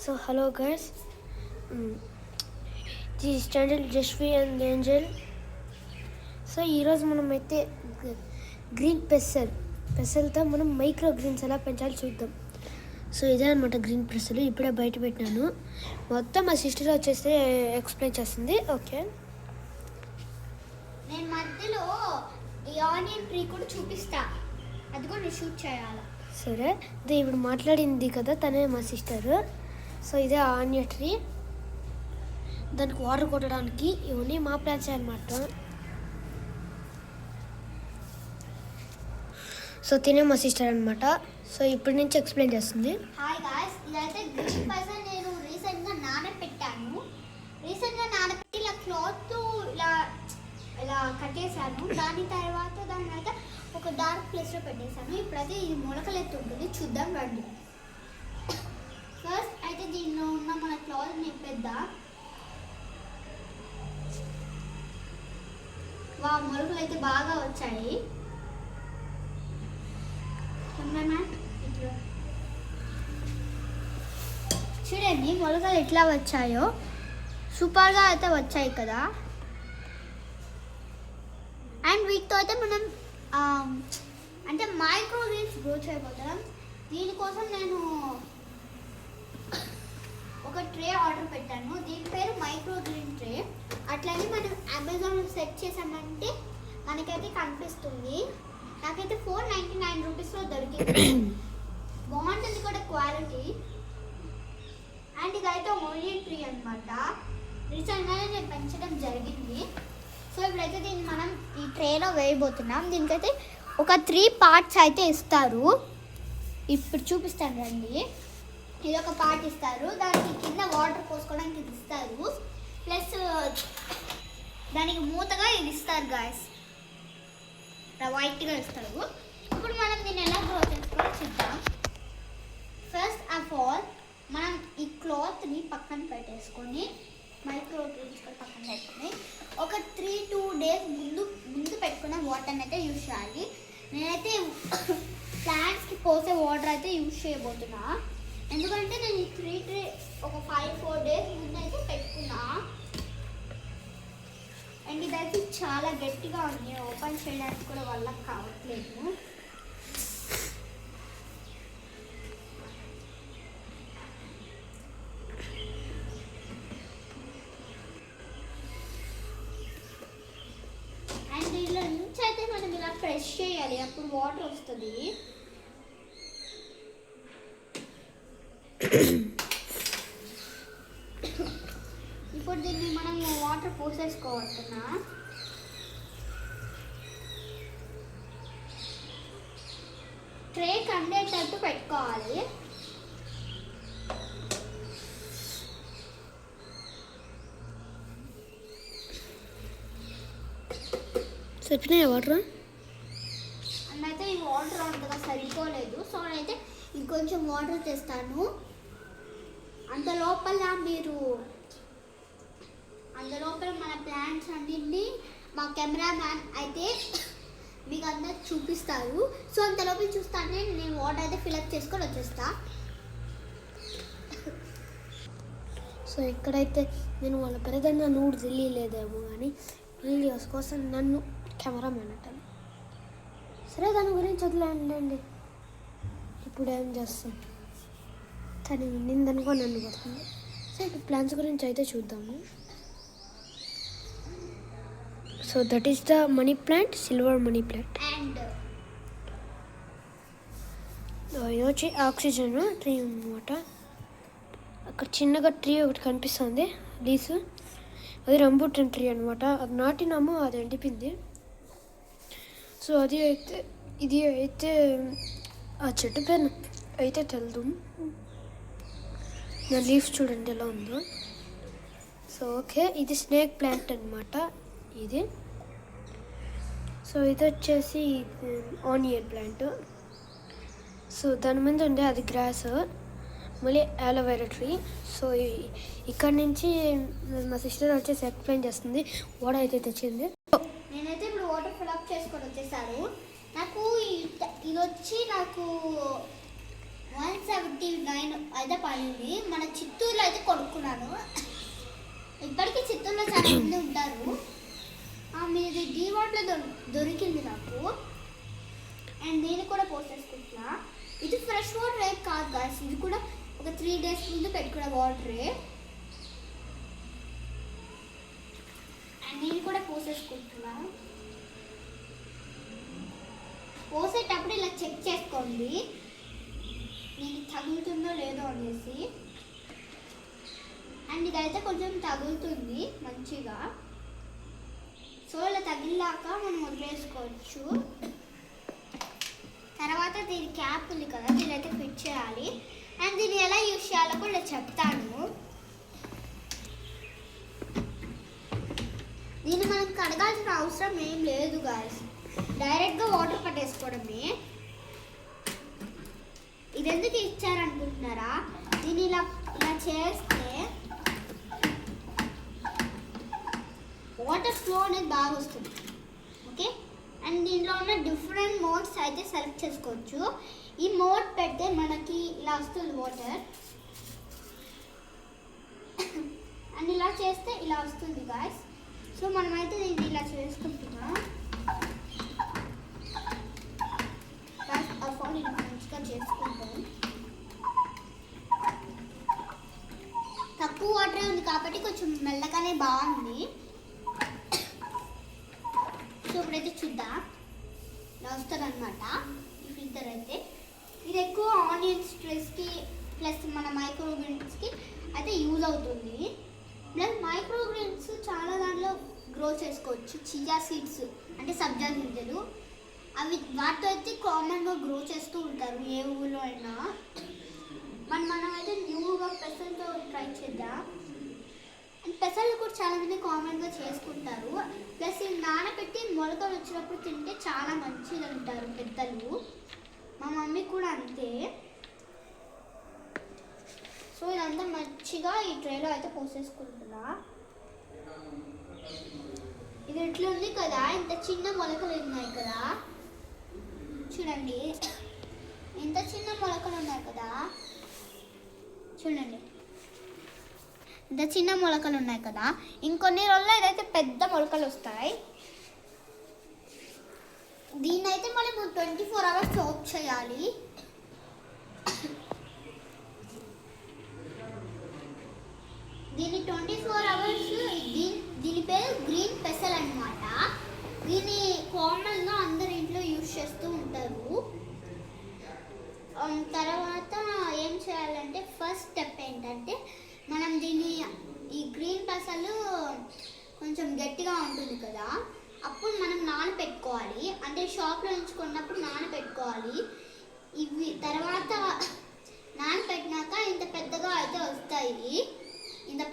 So hello guys, this is channel Jashvi and Angel. So ఈరోజు మనం అయితే green పెసల్తో మనం మైక్రో గ్రీన్స్ ఎలా పెంచాలో చూద్దాం. సో ఇదే అనమాట గ్రీన్ పెసలు. ఇప్పుడే బయట పెట్టినాను. మొత్తం మా సిస్టర్ వచ్చేసి ఎక్స్ప్లెయిన్ చేస్తుంది. ఓకే, నేను మధ్యలో ఈ ఆనియన్ ట్రీ కూడా చూపిస్తా, అది కూడా నేను షూట్ చేయాలి. సరే, ఇది ఇప్పుడు మాట్లాడింది కదా తనే మా సిస్టర్. సో ఇదే ఆనియన్ ట్రీ, దానికి వాటర్ కొట్టడానికి ఇవన్నీ మా ప్లాన్స్ అనమాట. సో తినే మా సిస్టర్ అనమాట. సో ఇప్పటి నుంచి ఎక్స్ప్లెయిన్ చేస్తుంది. హాయ్ గాయ్స్, ఇదైతే గ్రీన్ పర్సన్ నేను రీసెంట్గా నానబెట్టాను. రీసెంట్గా నానబెట్టి ఇలా క్లాత్ ఇలా ఇలా కట్టేశాను. దాని తర్వాత ఒక డార్క్ ప్లేస్లో పెట్టేశాను. ఇప్పుడైతే ఇది మొలకలు ఎత్తు ఉంటుంది, చూద్దాం రండి. ఫస్ట్ అయితే దీనిలో ఉన్న మన క్లాత్ నింపేద్దాం. మొలకలు అయితే బాగా వచ్చాయి. చూడండి మొలకలు ఎట్లా వచ్చాయో, సూపర్గా అయితే వచ్చాయి కదా. అండ్ వీటితో అయితే మనం అంటే మైక్రో గ్రీన్స్ గ్రో చేయబోతున్నాం. దీనికోసం నేను ఒక ట్రే ఆర్డర్ పెట్టాను. దీని పేరు మైక్రో గ్రీన్ ట్రే. అట్లనే మనం అమెజాన్లో సెర్చ్ చేసామంటే మనకైతే కనిపిస్తుంది. నాకైతే 499 రూపీస్లో దొరికింది. బాగుంటుంది కూడా క్వాలిటీ. అండ్ ఇదైతే ఓనియన్ ట్రీ అనమాట. రీసెంట్గానే నేను పెంచడం జరిగింది. సో ఇప్పుడైతే దీన్ని మనం ఈ ట్రేలో వేయబోతున్నాం. దీనికైతే ఒక 3 పార్ట్స్ అయితే ఇస్తారు. ఇప్పుడు చూపిస్తాను రండి. ఇది ఒక పార్ట్ ఇస్తారు, దానికి కింద వాటర్ పోసుకోవడానికి ఇది ఇస్తారు, ప్లస్ దానికి మూతగా ఇది ఇస్తారు గాయస్, వైట్గా ఇస్తారు. ఇప్పుడు మనం దీన్ని ఎలా గ్రో చేసుకోవాలో చూద్దాం. ఫస్ట్ ఆఫ్ ఆల్ మనం ఈ క్లాత్ని పక్కన పెట్టేసుకొని మైక్రో గ్రీన్స్ కూడా పక్కన పెట్టుకొని ఒక 3-2 డేస్ ముందు పెట్టుకున్న వాటర్ని అయితే యూజ్ చేయాలి. నేనైతే ప్లాంట్స్కి పోసే వాటర్ అయితే యూజ్ చేయబోతున్నా. ఎందుకంటే నేను ఈ ఒక 5-4 డేస్ ముందు అయితే పెట్టుకున్నా. అండ్ ఇదైతే చాలా గట్టిగా ఉంది, ఓపెన్ చేయడానికి కూడా వాళ్ళకి కావట్లేదు. అండ్ ఇలా నుంచి అయితే మనం ఇలా ప్రెస్ చేయాలి, అప్పుడు వాటర్ వస్తుంది. ఇప్పుడు దీన్ని మనం వాటర్ పోసేసుకోవచ్చునా. ట్రే కండేటట్టు పెట్టుకోవాలి. సరిపోయినాయి వాటర్ అన్నైతే ఈ వాటర్ అంతగా సరిపోలేదు. సో నేనైతే ఇంకొంచెం వాటర్ తెస్తాను. అంత లోపల మన ప్లాంట్స్ అన్నింటినీ మా కెమెరామ్యాన్ అయితే మీకు అందరు చూపిస్తారు. సో అంత లోపల చూస్తానే నేను వాటర్ అయితే ఫిల్అప్ చేసుకొని వచ్చేస్తా. సో ఇక్కడైతే నేను వాళ్ళ పెద్దన్న నూడు తెలియలేదేమో కానీ వీడియోస్ కోసం నన్ను కెమెరామెన్ అంటాను. సరే, దాని గురించి వదిలేండి. ఇప్పుడు ఏం చేస్తాం, తను నిందనుకో నన్ను పోతుంది. సో ఇప్పుడు ప్లాన్స్ గురించి అయితే చూద్దాము. So that is the money plant, silver money plant. And ఇది వచ్చి ఆక్సిజన్ ట్రీ అనమాట. అక్కడ చిన్నగా ట్రీ ఒకటి కనిపిస్తుంది, లీసు. అది రంబూటన్ ట్రీ అనమాట. అది నాటినాము, అది ఎండిపోయింది. సో ఇది అయితే ఆ చెట్టు పేరు అయితే తెలదు. నా లీఫ్ చూడండి ఎలా ఉందో. సో ఓకే, ఇది స్నేక్ ప్లాంట్ అనమాట ఇది. సో ఇది వచ్చేసి ఆనియన్ ప్లాంట్. సో దాని మీద ఉండే అది గ్రాస్, మళ్ళీ అలోవెరా ట్రీ. సో ఇక్కడ నుంచి మా సిస్టర్ వచ్చేసి ఎక్స్ప్లెయిన్ చేస్తుంది. వాటర్ అయితే తెచ్చింది. నేనైతే ఇప్పుడు వాటర్ ఫిల్అప్ చేసుకొని వచ్చేసారు. నాకు ఇది వచ్చి నాకు 179 అయితే పడింది. మన చిత్తూరులో అయితే కొనుక్కున్నాను. ఇప్పటికీ చిత్తూరులో చాలా మంది ఉంటారు. మీది డీవాట్లో దొరికింది నాకు. అండ్ దీన్ని కూడా పోసేసుకుంటున్నా. ఇది ఫ్రెష్ వాటర్ కాదు గాయస్, ఇది కూడా ఒక 3 days ముందు పెట్టుకున్న వాటరే. అండ్ నేను కూడా పోసేసుకుంటున్నా. పోసేటప్పుడు ఇలా చెక్ చేసుకోండి, నేను తగులుతుందో లేదో అనేసి. అండ్ ఇదైతే కొంచెం తగులుతుంది మంచిగా. సో ఇలా తగిలాక మనం వదిలేసుకోవచ్చు. తర్వాత దీని క్యాప్ ఉంది కదా, దీని అయితే ఫిట్ చేయాలి. అండ్ దీన్ని ఎలా యూజ్ చేయాలో కూడా చెప్తాను. దీన్ని మనం కడగాల్సిన అవసరం ఏం లేదు గాయస్, డైరెక్ట్గా వాటర్ పట్టేసుకోవడమే. ఇది ఎందుకు ఇచ్చారనుకుంటున్నారా? దీన్ని ఇలా ఇలా చేస్తే వాటర్ ఫ్లో అనేది బాగా వస్తుంది. ఓకే, అండ్ దీంట్లో ఉన్న డిఫరెంట్ మోడ్స్ అయితే సెలెక్ట్ చేసుకోవచ్చు. ఈ మోడ్ పెడితే మనకి ఇలా వస్తుంది వాటర్. అండ్ ఇలా చేస్తే ఇలా వస్తుంది గాయస్. సో మనమైతే దీన్ని ఇలా చేసుకుంటున్నాం. మంచిగా చేసుకుంటాం. తక్కువ వాటరే ఉంది కాబట్టి కొంచెం మెల్లగానే బాగుంది. సో ఇప్పుడైతే చూద్దాం, ఇలా వస్తుంది అనమాట ఈ ఫిల్టర్ అయితే. ఇది ఎక్కువ ఆనియన్ స్ట్రెస్కి ప్లస్ మన మైక్రోగ్రీన్స్కి అయితే యూజ్ అవుతుంది. ప్లస్ మైక్రోగ్రీన్స్ చాలా దాంట్లో గ్రో చేసుకోవచ్చు. చియా సీడ్స్ అంటే సబ్జా గింజలు, అవి వాటితో అయితే కామన్గా గ్రో చేస్తూ ఉంటారు ఏ ఊళ్ళో అయినా. మనమైతే న్యూగా పెసలతో ట్రై చేద్దాం. అండ్ పెసలు కూడా చాలామంది కామన్గా చేసుకుంటారు. ప్లస్ ఇవి నానబెట్టి మొలకలు వచ్చినప్పుడు తింటే చాలా మంచిది అంటారు పెద్దలు. మా మమ్మీ కూడా అంతే. సో ఇదంతా మంచిగా ఈ ట్రేలో అయితే పోసేసుకుంటున్నా. ఇది ఇట్లా ఉంది కదా, ఇంత చిన్న మొలకలు ఉన్నాయి కదా, చూడండి ఇంత చిన్న మొలకలు ఉన్నాయి కదా, చూడండి ఇంత చిన్న మొలకలు ఉన్నాయి కదా. ఇంకొన్ని రోజుల్లో ఇదైతే పెద్ద మొలకలు వస్తాయి. దీన్ని అయితే మనం 24 hours సోక్ చేయాలి. దీన్ని 24 hours, దీని పేరు గ్రీన్ పెసల్ అన్నమాట. దీన్ని కామన్గా అందరి ఇంట్లో యూజ్ చేస్తూ ఉంటారు. తర్వాత ఏం చేయాలంటే ఫస్ట్ స్టెప్ ఏంటంటే మనం దీన్ని ఈ గ్రీన్ పెసలు కొంచెం గట్టిగా ఉంటుంది కదా, అప్పుడు మనం నానబెట్టుకోవాలి. అంటే షాప్లో నుంచి కొన్నప్పుడు నానబెట్టుకోవాలి. ఇవి తర్వాత నానబెట్టినాక ఇంత పెద్దగా అయితే వస్తాయి. ఇంత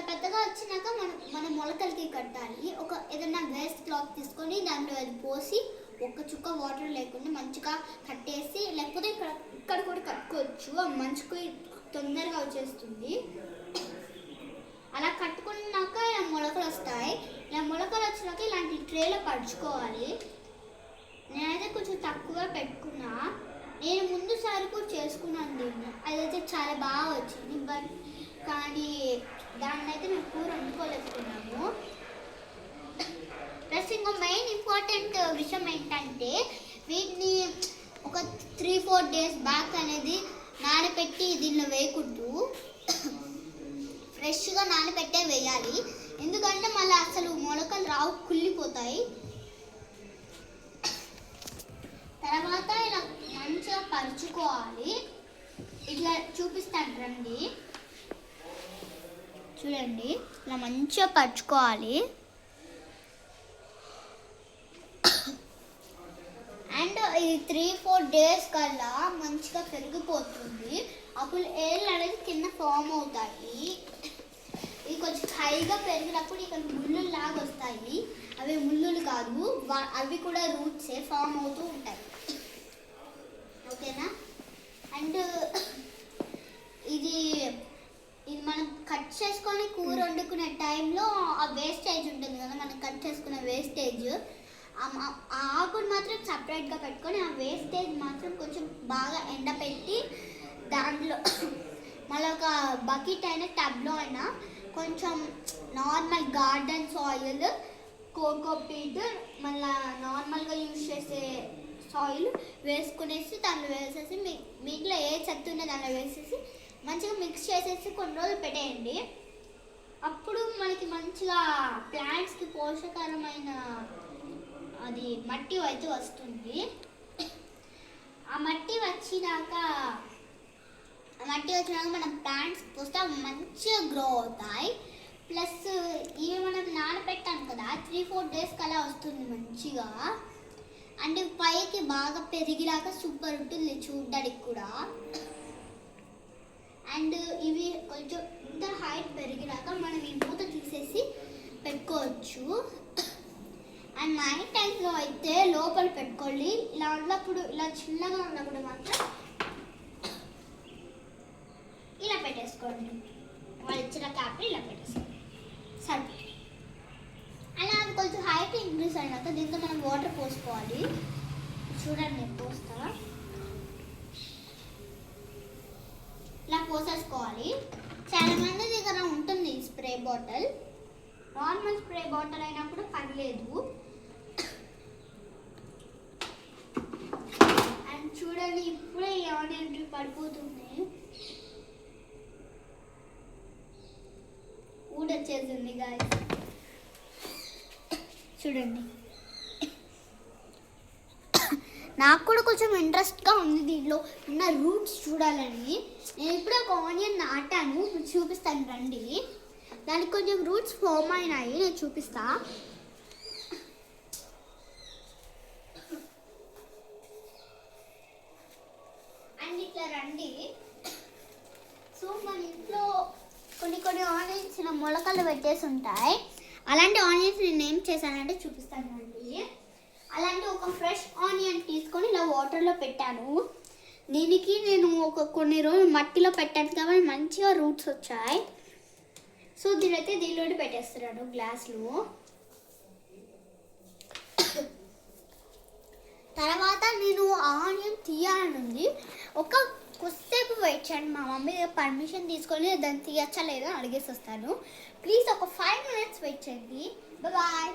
పెద్దగా వచ్చినాక మన మొలకలకి కట్టాలి. ఏదైనా వేస్ట్ క్లాత్ తీసుకొని దాంట్లో అది పోసి ఒక్క చుక్క వాటర్ లేకుండా మంచిగా కట్టేసి, లేకపోతే ఇక్కడ కూడా కట్టుకోవచ్చు. మంచుకు తొందరగా వచ్చేస్తుంది. అలా కట్టుకున్నాక ఇలా మొలకలు వస్తాయి. ఇలా మొలకలు వచ్చినాక ఇలాంటి ట్రేలో పరుచుకోవాలి. నేనైతే కొంచెం తక్కువ పెట్టుకున్నా. నేను ముందుసారి కూడా చేసుకున్నాను దీన్ని, అదైతే చాలా బాగా వచ్చింది. కానీ దాన్ని అయితే మేము కూర వండుకోలేకున్నాము. ప్లస్ ఇంకో మెయిన్ ఇంపార్టెంట్ విషయం ఏంటంటే వీటిని ఒక 3-4 days బ్యాక్ అనేది నానబెట్టి దీనిలో వేయకూడదు. ఫ్రెష్గా నానబెట్టే వేయాలి. ఎందుకంటే మళ్ళీ అసలు మొలకలు రావు, కుళ్ళిపోతాయి. తర్వాత ఇలా మంచిగా పరుచుకోవాలి. ఇట్లా చూపిస్తాను రండి, చూడండి ఇలా మంచిగా పరుచుకోవాలి. అండ్ ఇది 3-4 days కల్లా మంచిగా పెరిగిపోతుంది. అప్పుడు ఏళ్ళు అనేది కింద ఫామ్ అవుతాయి. ఇది కొంచెం హైగా పెరిగినప్పుడు ఇక్కడ ముళ్ళులు లాగా వస్తాయి. అవి ముళ్ళులు కాదు, అవి కూడా రూట్సే ఫామ్ అవుతూ ఉంటాయి. ఓకేనా? అండ్ ఇది మనం కట్ చేసుకొని కూర వండుకునే టైంలో ఆ వేస్టేజ్ ఉంటుంది కదా, మనం కట్ చేసుకునే వేస్టేజ్, ఆ ఆకుని మాత్రం సపరేట్గా పెట్టుకొని ఆ వేస్టేజ్ మాత్రం కొంచెం బాగా ఎండపెట్టి దాంట్లో మళ్ళీ ఒక బకెట్ అయినా టబ్లో అయినా కొంచెం నార్మల్ గార్డెన్ సాయిల్, కోకోపీట్, మళ్ళీ నార్మల్గా యూజ్ చేసే సాయిల్ వేసుకునేసి దాంట్లో వేసేసి మీట్లో ఏ చెత్త ఉందో దాంట్లో వేసేసి మంచిగా మిక్స్ చేసేసి కొన్ని రోజులు పెట్టేయండి. అప్పుడు మనకి మంచిగా ప్లాంట్స్కి పోషకరమైన అది మట్టి అయితే వస్తుంది. ఆ మట్టి వచ్చినాక మనం ప్లాంట్స్ పోస్తే మంచిగా గ్రో అవుతాయి. ప్లస్ ఇవి మనం నానబెట్టాం కదా 3-4 డేస్కి అలా వస్తుంది మంచిగా. అంటే పైకి బాగా పెరిగినాక సూపర్ ఉంటుంది చూడడానికి కూడా. అండ్ ఇవి కొంచెం ఇంత హైట్ పెరిగినాక మనం ఈ మూత తీసేసి పెట్టుకోవచ్చు. అండ్ నైట్ టైంలో అయితే లోపల పెట్టుకోండి. ఇలా ఉన్నప్పుడు, ఇలా చిన్నగా ఉన్నప్పుడు మాత్రం ఇలా పెట్టేసుకోండి. వాళ్ళు ఇచ్చిన క్యాప్ని ఇలా పెట్టేసుకోండి సరే. అలా అవి కొంచెం హైట్ ఇంక్రీజ్ అయినాక దీంతో మనం వాటర్ పోసుకోవాలి. చూడండి నేను పోస్తా. ఇలా పోసేసుకోవాలి. చాలా మంది దగ్గర ఉంటుంది spray bottle. Normal spray bottle అయినప్పుడు పర్లేదు. అండ్ చూడండి ఇప్పుడే ఈ ఆనియన్ పడిపోతుంది. ఊడొచ్చేసింది గాయస్ చూడండి. నాకు కూడా కొంచెం ఇంట్రెస్ట్గా ఉంది దీంట్లో ఉన్న రూట్స్ చూడాలని. నేను ఇప్పుడు ఒక ఆనియన్ నాటాను, చూపిస్తాను రండి. దానికి కొంచెం రూట్స్ ఫామ్ అయినాయి, నేను చూపిస్తా. అండ్ ఇట్లా రండి. సో మన ఇంట్లో కొన్ని ఆనియన్స్ మొలకలు పెట్టేసి ఉంటాయి. అలాంటి ఆనియన్స్ నేను ఏం చేశానంటే చూపిస్తాను అండి. అలాంటి ఒక ఫ్రెష్ ఆనియన్ తీసుకొని ఇలా వాటర్లో పెట్టాను. దీనికి నేను కొన్ని రోజులు మట్టిలో పెట్టాను కాబట్టి మంచిగా రూట్స్ వచ్చాయి. సో దీనైతే దీనిలో పెట్టేస్తున్నాను గ్లాస్లో. తర్వాత నేను ఆనియన్ తీయాలనుంది. కొద్దిసేపు వెయిట్ చేయండి. మా మమ్మీ పర్మిషన్ తీసుకొని దాన్ని తీయచ్చా లేదా అడిగేసి వస్తాను. ప్లీజ్ ఒక 5 minutes వెయిట్ చేయండి. బాయ్.